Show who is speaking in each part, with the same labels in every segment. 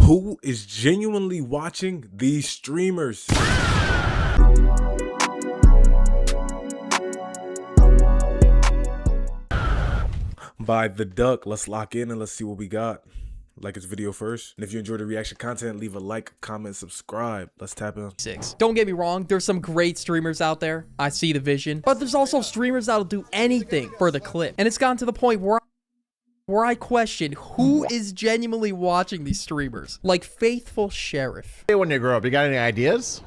Speaker 1: Who is genuinely watching these streamers? By the duck, let's lock in and let's see what we got. Like this video first, and if you enjoyed the reaction content, leave a like, comment, subscribe. Let's tap in.
Speaker 2: Don't get me wrong, there's some great streamers out there. I see the vision, but there's also streamers that'll do anything for the clip, and it's gotten to the point where I question who is genuinely watching these streamers, like Faithful Sheriff.
Speaker 3: Hey, when you grow up, you got any ideas?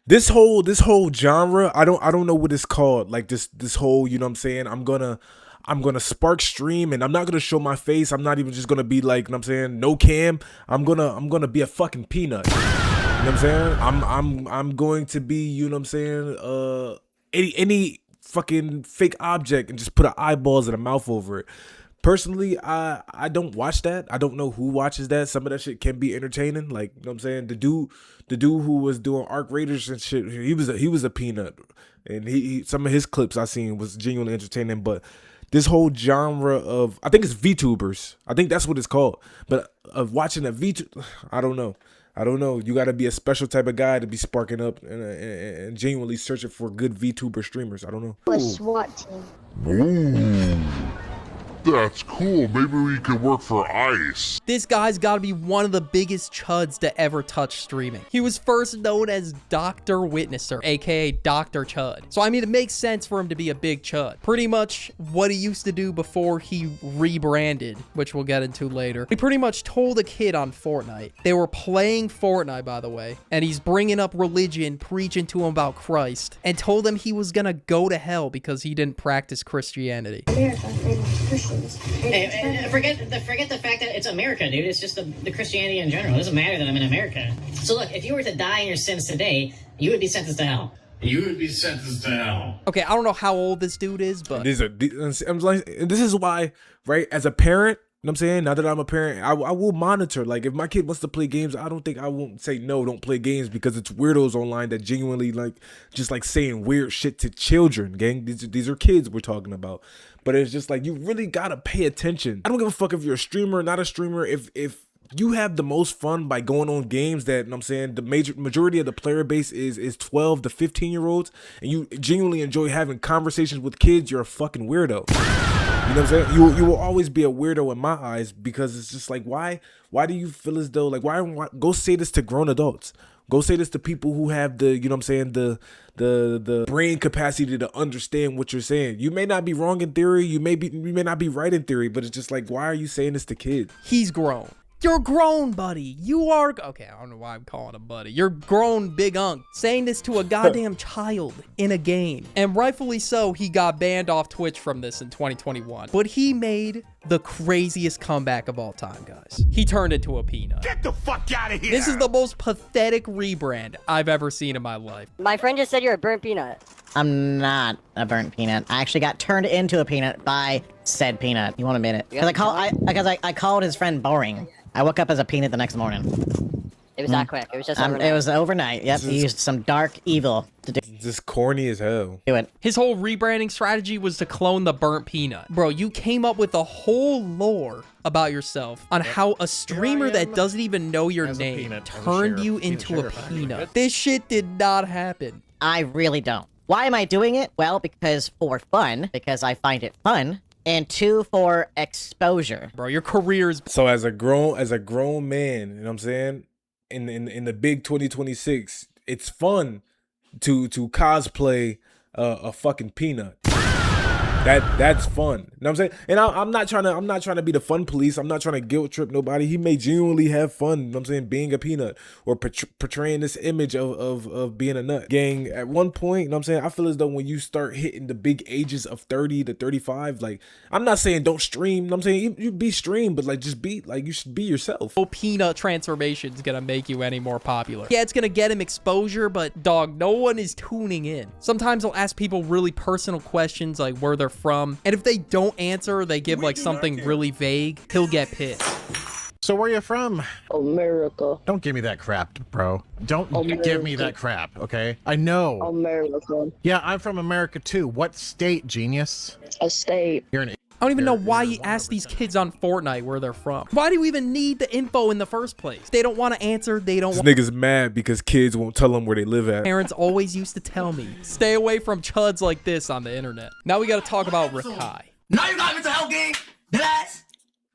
Speaker 1: This whole genre, I don't know what it's called. Like this whole, you know what I'm saying? I'm gonna spark stream and I'm not gonna show my face. I'm not even just gonna be like, you know what I'm saying, no cam. I'm gonna be a fucking peanut. You know what I'm saying? I'm going to be, you know what I'm saying, any fucking fake object and just put an eyeballs and a mouth over it. Personally, I don't watch that. I don't know who watches that. Some of that shit can be entertaining. Like, you know what I'm saying? The dude who was doing Arc Raiders and shit, he was a peanut. And he some of his clips I seen was genuinely entertaining, but this whole genre of, I think it's VTubers. I think that's what it's called. But of watching a VTuber, I don't know. You got to be a special type of guy to be sparking up and genuinely searching for good VTuber streamers. I don't know.
Speaker 4: A SWAT team.
Speaker 5: Ooh, that's cool. Maybe we could work for ICE.
Speaker 2: This guy's gotta be one of the biggest chuds to ever touch streaming. He was first known as DrWitnesser, aka Dr. Chud. So I mean, it makes sense for him to be a big chud. Pretty much what he used to do before he rebranded, which we'll get into later. He pretty much told a kid on Fortnite. They were playing Fortnite, by the way, and he's bringing up religion, preaching to him about Christ, and told them he was gonna go to hell because he didn't practice Christianity.
Speaker 6: Hey, forget the fact that it's America, dude. It's just the Christianity in general. It doesn't matter that I'm in America. So look, if you were to die in your sins today, you would be sentenced to hell.
Speaker 7: You would be sentenced to hell.
Speaker 2: Okay, I don't know how old this dude is, but
Speaker 1: this is why, right? As a parent, you know what I'm saying? Now that I'm a parent, I will monitor. Like, if my kid wants to play games, I don't think I won't say no, don't play games, because it's weirdos online that genuinely just saying weird shit to children, gang. These are kids we're talking about. But it's just like, you really gotta pay attention. I don't give a fuck if you're a streamer or not a streamer. If you have the most fun by going on games that, you know what I'm saying, the majority of the player base is 12 to 15-year-olds, and you genuinely enjoy having conversations with kids, you're a fucking weirdo. You know what I'm saying? You will always be a weirdo in my eyes, because it's just like, why do you feel as though, like, why go say this to grown adults? Go say this to people who have the, you know what I'm saying, the brain capacity to understand what you're saying. You may not be wrong in theory, you may not be right in theory, but it's just like, why are you saying this to kids?
Speaker 2: he's grown. You're grown, buddy. You are... Okay, I don't know why I'm calling him buddy. You're grown, big unk. Saying this to a goddamn child in a game. And rightfully so, he got banned off Twitch from this in 2021. But he made the craziest comeback of all time, guys. He turned into a peanut.
Speaker 3: Get the fuck out of here!
Speaker 2: This is the most pathetic rebrand I've ever seen in my life.
Speaker 4: My friend just said you're a burnt peanut.
Speaker 6: I'm not a burnt peanut. I actually got turned into a peanut by said peanut. You want a minute? Because I called his friend boring. I woke up as a peanut the next morning.
Speaker 4: It was that quick. It was just overnight.
Speaker 6: It was overnight. Yep, he used some dark evil to do
Speaker 1: This corny as hell.
Speaker 6: it.
Speaker 2: His whole rebranding strategy was to clone the burnt peanut. Bro, you came up with a whole lore about yourself on how a streamer that doesn't even know your name turned you into a peanut. This shit did not happen.
Speaker 6: I really don't. Why am I doing it? Well, because for fun, because I find it fun, and 2, for exposure.
Speaker 2: Bro, your career's...
Speaker 1: So as a grown man, you know what I'm saying, in the big 2026, it's fun to cosplay a fucking peanut. That's fun. You know what I'm saying? And I'm not trying to be the fun police. I'm not trying to guilt trip nobody. He may genuinely have fun, you know what I'm saying, being a peanut or portraying this image of being a nut. Gang, at one point, you know what I'm saying, I feel as though when you start hitting the big ages of 30 to 35, like, I'm not saying don't stream, you know what I'm saying, you be stream, but like, just be, like, you should be yourself.
Speaker 2: No peanut transformation is gonna make you any more popular. Yeah, it's gonna get him exposure, but dog, no one is tuning in. Sometimes I'll ask people really personal questions, like where they're from, and if they don't answer, they give like something really vague, he'll get pissed.
Speaker 3: So where you from?
Speaker 4: America.
Speaker 3: Don't give me that crap, bro. Don't give me that crap, okay? I know.
Speaker 4: America.
Speaker 3: Yeah, I'm from America too. What state, genius?
Speaker 4: A state.
Speaker 3: You're an
Speaker 2: I don't even know why he asked these kids on Fortnite where they're from. Why do you even need the info in the first place? They don't want to answer. They don't
Speaker 1: This
Speaker 2: want...
Speaker 1: nigga's mad because kids won't tell him where they live at.
Speaker 2: Parents always used to tell me, stay away from chuds like this on the internet. Now we got to talk about Rakai.
Speaker 8: No, you're not mental health, gang. Deadass.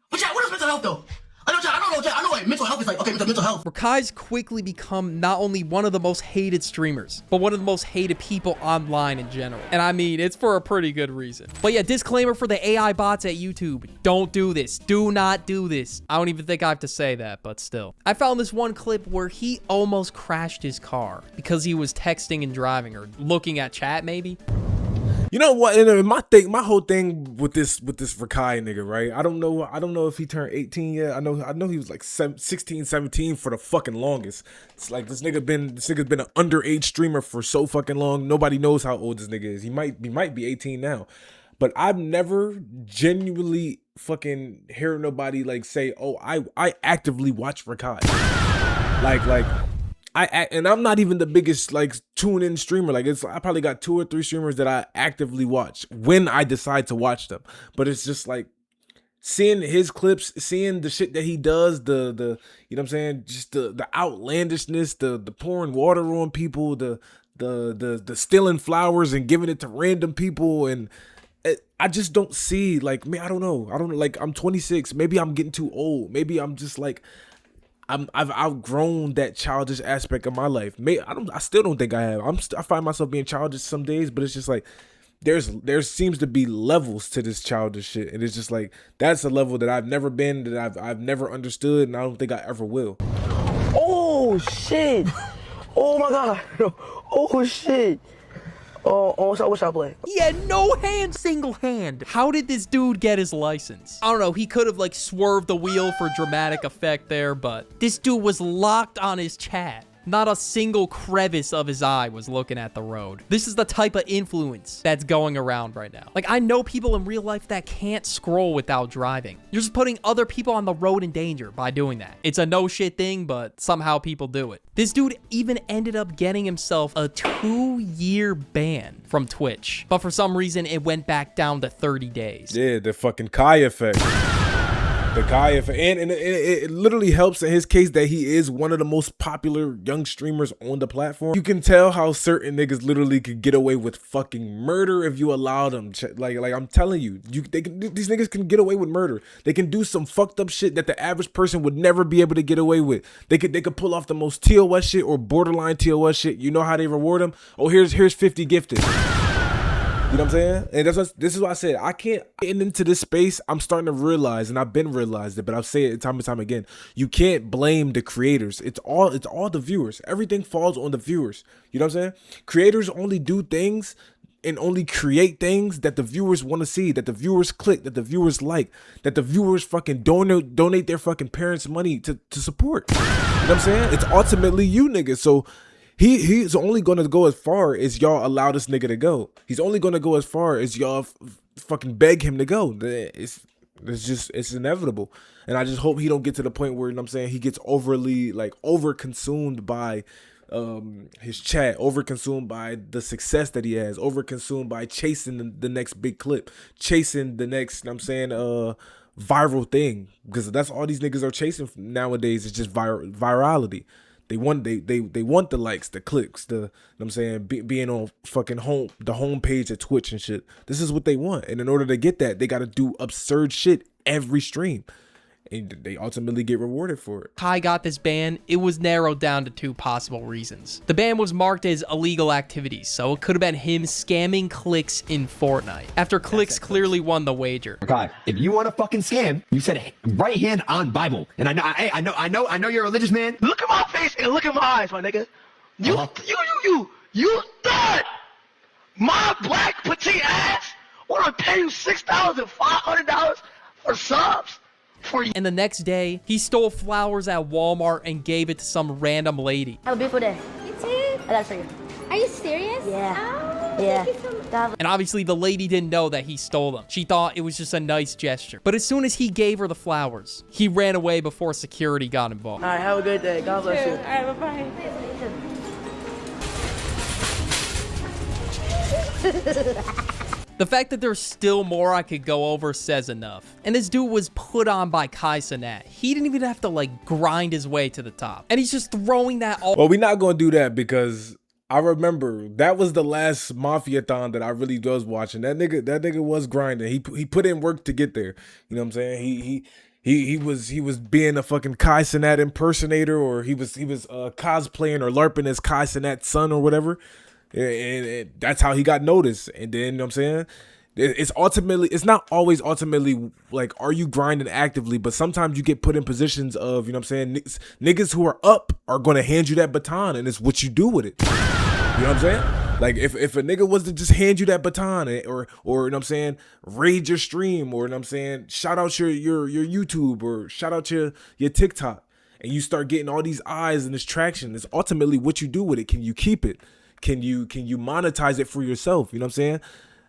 Speaker 8: What is mental health, though? I know what mental health is like. Okay, mental health.
Speaker 2: Rakai's quickly become not only one of the most hated streamers, but one of the most hated people online in general. And I mean, it's for a pretty good reason. But yeah, disclaimer for the AI bots at YouTube. Don't do this. Do not do this. I don't even think I have to say that, but still. I found this one clip where he almost crashed his car because he was texting and driving or looking at chat maybe.
Speaker 1: You know what? And my whole thing with this Rakai nigga, right? I don't know if he turned 18 yet. I know he was like 16, 17 for the fucking longest. It's like this nigga's been an underage streamer for so fucking long. Nobody knows how old this nigga is. He might be 18 now. But I've never genuinely fucking heard nobody like say, "Oh, I actively watch Rakai." Like and I'm not even the biggest like tune-in streamer. Like I probably got 2 or 3 streamers that I actively watch when I decide to watch them. But it's just like seeing his clips, seeing the shit that he does, the you know what I'm saying, just the outlandishness, the pouring water on people, the stealing flowers and giving it to random people, and I just don't see, like, man, I don't know, like, I'm 26, maybe I'm getting too old, maybe I'm just like I've outgrown that childish aspect of my life. I still don't think I have. I find myself being childish some days, but it's just like there seems to be levels to this childish shit, and it's just like that's a level that I've never been, that I've never understood, and I don't think I ever will.
Speaker 8: Oh shit! Oh my god! Oh shit! What's up, play?
Speaker 2: He had no hand, single hand. How did this dude get his license? I don't know. He could have like swerved the wheel for dramatic effect there, but this dude was locked on his chat. Not a single crevice of his eye was looking at the road. This is the type of influence that's going around right now. Like, I know people in real life that can't scroll without driving. You're just putting other people on the road in danger by doing that. It's a no shit thing, but somehow people do it. This dude even ended up getting himself a 2-year ban from Twitch, but for some reason it went back down to 30 days.
Speaker 1: Yeah, the fucking Kai effect. The Kai effect. And it literally helps in his case that he is one of the most popular young streamers on the platform. You can tell how certain niggas literally could get away with fucking murder if you allow them. Like I'm telling you, these niggas can get away with murder. They can do some fucked up shit that the average person would never be able to get away with. They could pull off the most TOS shit or borderline TOS shit. You know how they reward them? Oh, here's 50 gifted. You know what I'm saying? And this is why I said I can't get into this space. I'm starting to realize, and I've been realized it, but I'll say it time and time again. You can't blame the creators. It's all the viewers. Everything falls on the viewers. You know what I'm saying? Creators only do things and only create things that the viewers want to see, that the viewers click, that the viewers like, that the viewers fucking donate their fucking parents' money to support. You know what I'm saying? It's ultimately you niggas. So he's only going to go as far as y'all allow this nigga to go. He's only going to go as far as y'all fucking beg him to go. It's inevitable. And I just hope he don't get to the point where, you know what I'm saying, he gets overly, like, overconsumed by his chat, overconsumed by the success that he has, overconsumed by chasing the next big clip, chasing the next, you know what I'm saying, viral thing. Because that's all these niggas are chasing nowadays, is just virality. They want the likes, the clicks, the, you know what I'm saying, being on fucking the homepage at Twitch and shit. This is what they want. And in order to get that, they got to do absurd shit every stream. And they ultimately get rewarded for it.
Speaker 2: Kai got this ban. It was narrowed down to 2 possible reasons. The ban was marked as illegal activities, so it could have been him scamming clicks in Fortnite, after clicks clearly won the wager.
Speaker 9: God, if you want to fucking scam, you said right hand on Bible. And I know you're a religious man.
Speaker 8: Look at my face and look at my eyes, my nigga. You thought my black petite ass wanna pay you $6,500 for subs?
Speaker 2: And the next day, he stole flowers at Walmart and gave it to some random lady.
Speaker 4: Have a beautiful day.
Speaker 10: You too.
Speaker 4: I got it for you.
Speaker 10: Are you serious?
Speaker 4: Yeah.
Speaker 10: Oh,
Speaker 4: Yeah.
Speaker 10: thank you so much.
Speaker 2: And obviously the lady didn't know that he stole them. She thought it was just a nice gesture. But as soon as he gave her the flowers, he ran away before security got involved.
Speaker 8: All right, have a good day. God bless you.
Speaker 10: All right, bye-bye.
Speaker 2: The fact that there's still more I could go over says enough. And this dude was put on by Kai Cenat. He didn't even have to like grind his way to the top. And he's just throwing that all.
Speaker 1: Well, we're not gonna do that because I remember that was the last Mafia-thon that I really was watching. That nigga was grinding. He put in work to get there. You know what I'm saying? He was being a fucking Kai Cenat impersonator, or he was cosplaying or LARPing as Kai Cenat's son or whatever. And that's how he got noticed. And then, you know what I'm saying? It's not always ultimately like, are you grinding actively? But sometimes you get put in positions of, you know what I'm saying? Niggas who are up are going to hand you that baton, and it's what you do with it. You know what I'm saying? Like if a nigga was to just hand you that baton, or you know what I'm saying, raid your stream, or you know what I'm saying, shout out your YouTube, or shout out your TikTok, and you start getting all these eyes and this traction, it's ultimately what you do with it. Can you keep it? Can you monetize it for yourself? You know what I'm saying?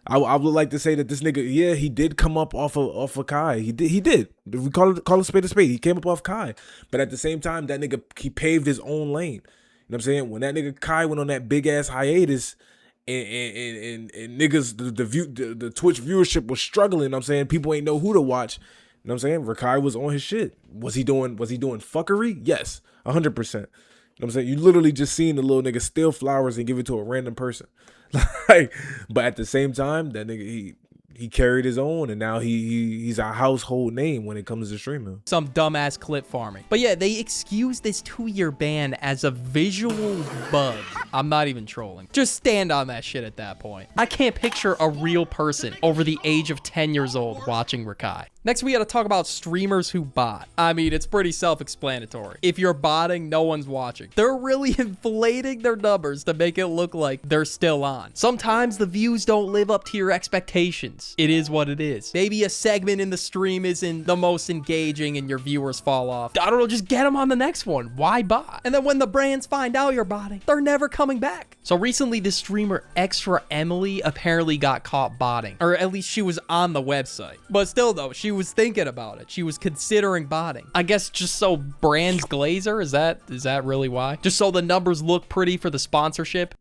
Speaker 1: I would like to say that this nigga, yeah, he did come up off of Kai. He did. We call a spade a spade. He came up off Kai. But at the same time, that nigga, he paved his own lane. You know what I'm saying? When that nigga Kai went on that big ass hiatus, and niggas, the Twitch viewership was struggling, you know what I'm saying? People ain't know who to watch. You know what I'm saying? Rakai was on his shit. Was he doing fuckery? Yes, 100%. You know what I'm saying? You literally just seen the little nigga steal flowers and give it to a random person. Like, but at the same time, that nigga, he carried his own, and now he's a household name when it comes to streaming.
Speaker 2: Some dumbass clip farming. But yeah, they excused this 2-year ban as a visual bug. I'm not even trolling. Just stand on that shit at that point. I can't picture a real person over the age of 10 years old watching Rakai. Next, we got to talk about streamers who bot. I mean, it's pretty self-explanatory. If you're botting, no one's watching. They're really inflating their numbers to make it look like they're still on. Sometimes the views don't live up to your expectations. It is what it is. Maybe a segment in the stream isn't the most engaging and your viewers fall off. I don't know, just get them on the next one. Why bot? And then when the brands find out you're botting, they're never coming back. So recently, this streamer Extra Emily apparently got caught botting. Or at least she was on the website. But still though, she was thinking about it. She was considering botting. I guess just so brands glaze her? Is that really why? Just so the numbers look pretty for the sponsorship?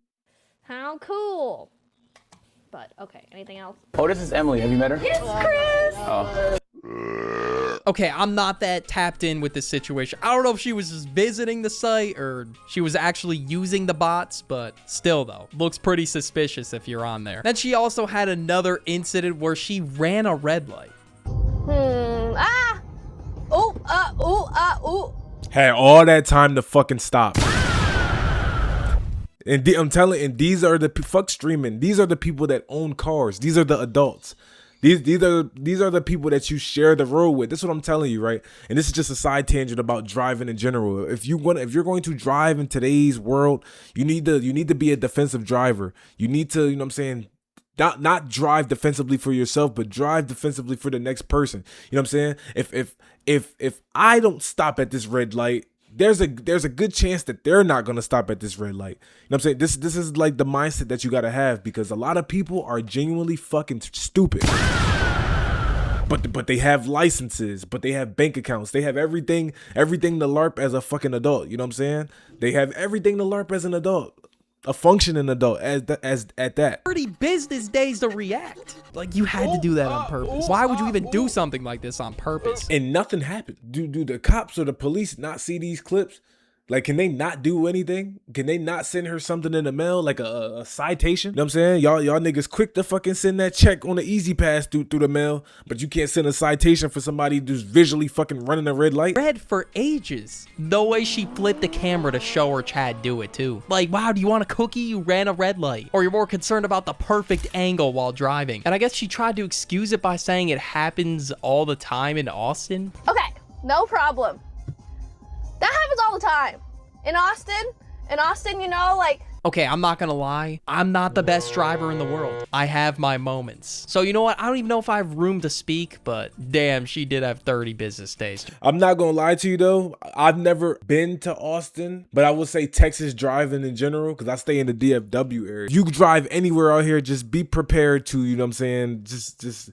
Speaker 10: How cool. But okay, anything else?
Speaker 11: Oh, this is Emily. Have you met her?
Speaker 10: Yes, Chris!
Speaker 11: Oh.
Speaker 2: Okay, I'm not that tapped in with this situation. I don't know if she was just visiting the site or she was actually using the bots, but still though, looks pretty suspicious if you're on there. Then she also had another incident where she ran a red light.
Speaker 1: Had all that time to fucking stop. And I'm telling, and these are the fuck streaming. These are the people that own cars. These are the adults. These are the people that you share the road with. This is what I'm telling you, right? And this is just a side tangent about driving in general. If you're going to drive in today's world, you need to be a defensive driver. You need to, you know what I'm saying, not drive defensively for yourself, but drive defensively for the next person. You know what I'm saying? If I don't stop at this red light, there's a good chance that they're not gonna stop at this red light. You know what I'm saying? This is like the mindset that you gotta have, because a lot of people are genuinely fucking stupid. But they have licenses, but they have bank accounts, they have everything to LARP as a fucking adult. You know what I'm saying? They have everything to LARP as an adult. A functioning adult as at that.
Speaker 2: 30 business days to react. Like, you had to do that on purpose. Why would you even do something like this on purpose?
Speaker 1: And nothing happened. Do the cops or the police not see these clips? Like, can they not do anything? Can they not send her something in the mail, like a citation? You know what I'm saying? Y'all niggas quick to fucking send that check on the easy pass through the mail, but you can't send a citation for somebody who's visually fucking running a red light.
Speaker 2: Red for ages. No way she flipped the camera to show her Chad do it too. Like, wow, do you want a cookie? You ran a red light. Or you're more concerned about the perfect angle while driving. And I guess she tried to excuse it by saying it happens all the time in Austin.
Speaker 10: Okay, no problem. That happens all the time. In Austin, you know, like...
Speaker 2: Okay, I'm not gonna lie. I'm not the best driver in the world. I have my moments. So you know what? I don't even know if I have room to speak, but damn, she did have 30 business days.
Speaker 1: I'm not gonna lie to you though. I've never been to Austin, but I would say Texas driving in general, because I stay in the DFW area. You drive anywhere out here, just be prepared to, you know what I'm saying, just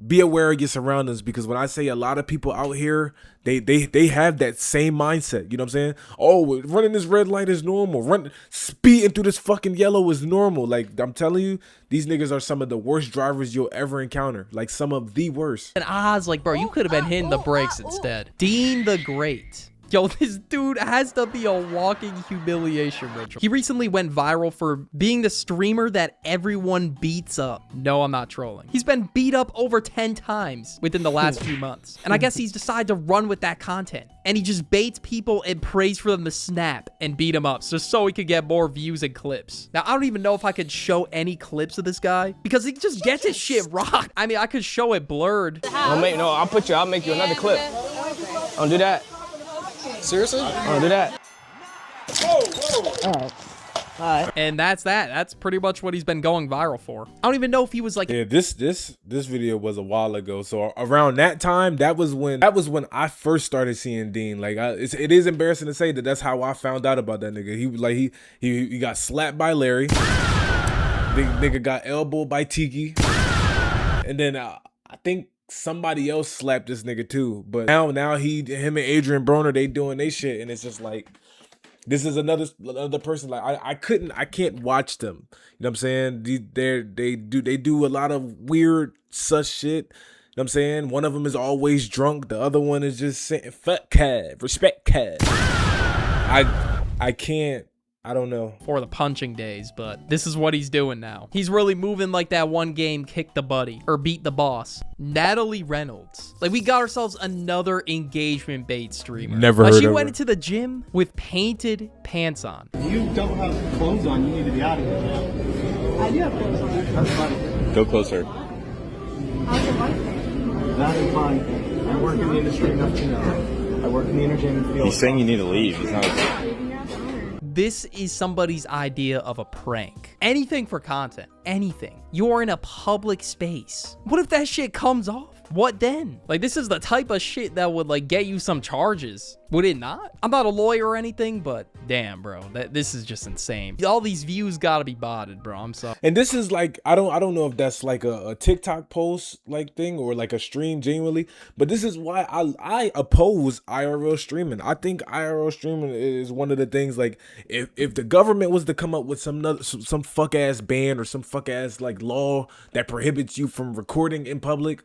Speaker 1: be aware of your surroundings, because when I say a lot of people out here, they have that same mindset. You know what I'm saying? Oh, running this red light is normal. Speeding through this fucking yellow is normal. Like, I'm telling you, these niggas are some of the worst drivers you'll ever encounter. Like, some of the worst.
Speaker 2: And Oz, like, bro, you could have been hitting the brakes instead. Dean the Great. Yo, this dude has to be a walking humiliation ritual. He recently went viral for being the streamer that everyone beats up. No, I'm not trolling. He's been beat up over 10 times within the last few months. And I guess he's decided to run with that content. And he just baits people and prays for them to snap and beat him up just so he could get more views and clips. Now, I don't even know if I could show any clips of this guy because he just gets his shit rocked. I mean, I could show it blurred.
Speaker 11: I'll make you another clip. Don't do that. Seriously? Don't do that.
Speaker 6: All right.
Speaker 2: And that's that. That's pretty much what he's been going viral for. I don't even know if he was like,
Speaker 1: yeah, this video was a while ago. So around that time, that was when I first started seeing Dean. Like, it is embarrassing to say that that's how I found out about that nigga. He got slapped by Larry. Nigga got elbowed by Tiki, and then I think somebody else slapped this nigga too. But now him and Adrian Broner, they doing they shit, and it's just like, this is another person. Like, I can't watch them. You know what I'm saying? They do a lot of weird sus shit. You know what I'm saying? One of them is always drunk. The other one is just saying fuck Cav, respect Cav. I can't. I don't know.
Speaker 2: For the punching days, but this is what he's doing now. He's really moving like that one game, Kick the Buddy, or Beat the Boss. Natalie Reynolds. Like, we got ourselves another engagement bait streamer.
Speaker 1: Never heard of her.
Speaker 2: She went into the gym with painted pants on.
Speaker 12: You don't have clothes on. You need to be out of here now. I do have clothes on. That's fine.
Speaker 11: Go closer.
Speaker 12: How's your wife? That is fine. I work in the industry enough to know. I work in the entertainment field.
Speaker 11: He's saying you need to leave. He's not.
Speaker 2: This is somebody's idea of a prank. Anything for content. Anything. You're in a public space. What if that shit comes off? What then? Like, this is the type of shit that would, like, get you some charges. Would it not? I'm not a lawyer or anything, but damn, bro. This is just insane. All these views gotta be botted, bro. I'm sorry.
Speaker 1: And this is like, I don't know if that's like a TikTok post like thing or like a stream genuinely, but this is why I oppose IRL streaming. I think IRL streaming is one of the things, like, if the government was to come up with some fuck ass ban or some fuck ass like law that prohibits you from recording in public,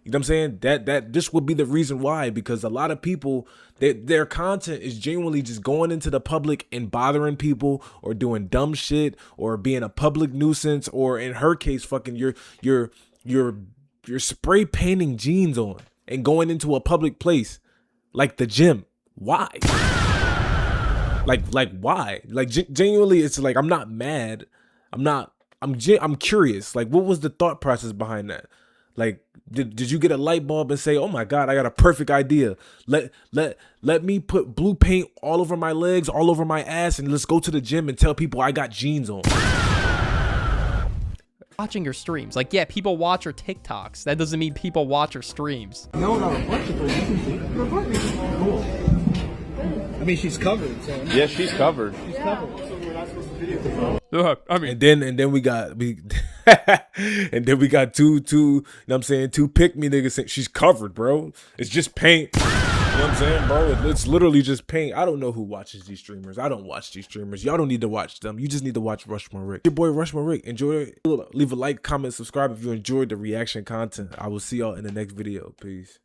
Speaker 1: you know what I'm saying? That this would be the reason why, because a lot of people, their content is genuinely just going into the public and bothering people or doing dumb shit or being a public nuisance, or in her case, fucking you're spray painting jeans on and going into a public place like the gym. Why? Like why? Like, genuinely, it's like, I'm not mad. I'm curious. Like, what was the thought process behind that? Like, did you get a light bulb and say, oh my God, I got a perfect idea. Let me put blue paint all over my legs, all over my ass, and let's go to the gym and tell people I got jeans on.
Speaker 2: Watching your streams. Like, yeah, people watch your TikToks. That doesn't mean people watch your streams.
Speaker 12: No, not reflectively. You can see it. Report me. Cool. I mean, she's covered, so.
Speaker 11: Yeah, she's covered.
Speaker 12: She's covered. So we're not supposed to video.
Speaker 2: I mean,
Speaker 1: and then we got two, you know what I'm saying, two pick me niggas saying she's covered, bro. It's just paint. You know what I'm saying, bro? It's literally just paint. I don't know who watches these streamers. I don't watch these streamers. Y'all don't need to watch them. You just need to watch RushMoreRick. Your boy RushMoreRick. Enjoy it. Leave a like, comment, subscribe if you enjoyed the reaction content. I will see y'all in the next video. Peace.